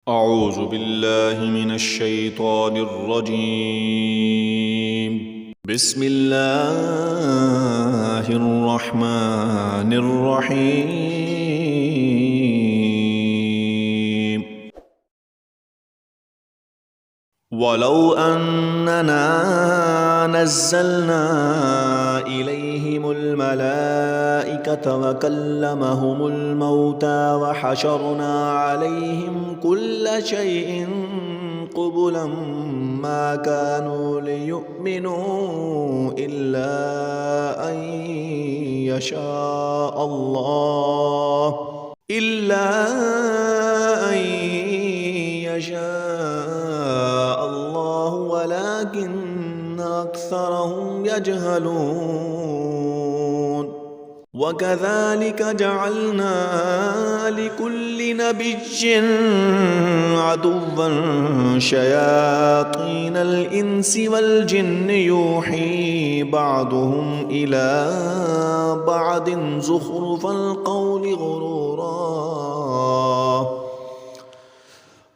أعوذ بالله من الشيطان الرجيم. بسم الله الرحمن الرحيم. ولو أننا نزلنا إليهم الملائكة وكلمهم الموتى وحشرنا عليهم كل شيء قبلا ما كانوا ليؤمنوا إلا أن يشاء الله ولكن أكثرهم يجهلون. وكذلك جعلنا لكل نبي عدوا شياطين الإنس والجن يوحي بعضهم إلى بعض زخرف القول غرورا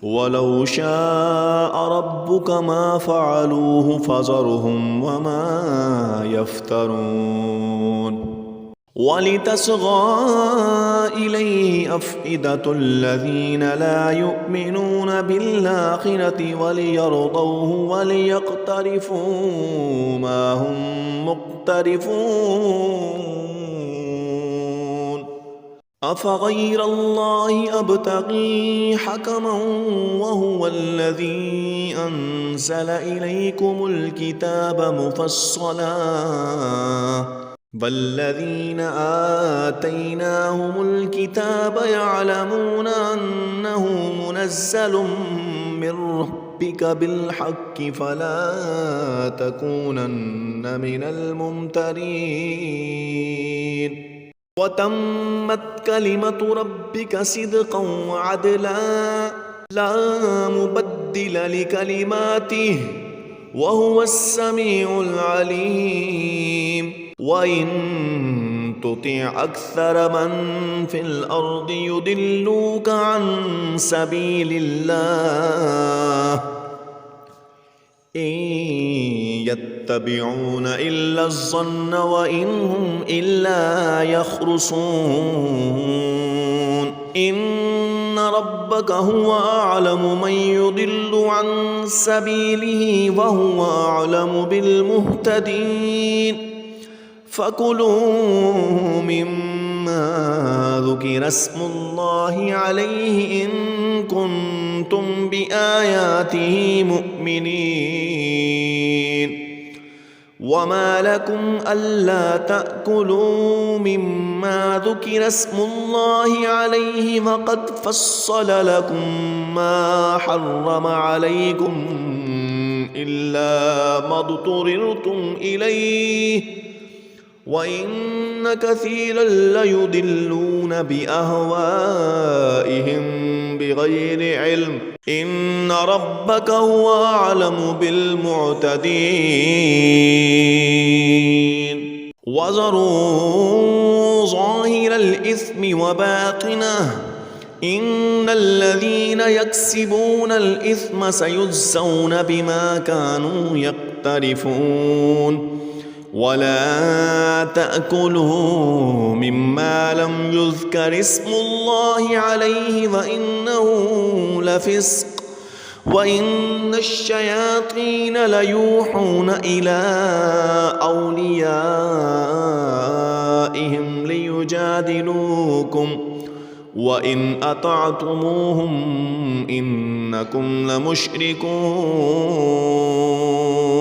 ولو شاء ربك ما فعلوه فذرهم وما يفترون. ولتصغى إليه أفئدة الذين لا يؤمنون بالآخرة وليرضوه وليقترفوا ما هم مقترفون. أفغير الله أبتغي حكما وهو الذي أنزل إليكم الكتاب مفصلا والذين آتيناهم الكتاب يعلمون أنه منزل من ربك بالحق فلا تكونن من الممترين. وتمت كلمة ربك صدقا وعدلا لا مبدل لكلماته وهو السميع العليم. وإن تطع أكثر من في الأرض يضلوك عن سبيل الله إن يتبعون إلا الظن وإن هم إلا يخرصون. إن ربك هو أعلم من يضل عن سبيله وهو أعلم بالمهتدين. فكلوا مما ذكر اسم الله عليه إن كنتم بآياته مؤمنين. وما لكم ألا تأكلوا مما ذكر اسم الله عليه وقد فصل لكم ما حرم عليكم إلا ما اضطررتم إليه وإن كثيرا ليضلون بأهوائهم بغير علم. إن ربك هو أعلم بالمعتدين. وذروا ظاهر الإثم وباطنه إن الذين يكسبون الإثم سيجزون بما كانوا يقترفون. ولا تأكلوا مما لم يذكر اسم الله عليه وإنه لفسق وإن الشياطين ليوحون إلى أوليائهم ليجادلوكم وإن أطعتموهم إنكم لمشركون.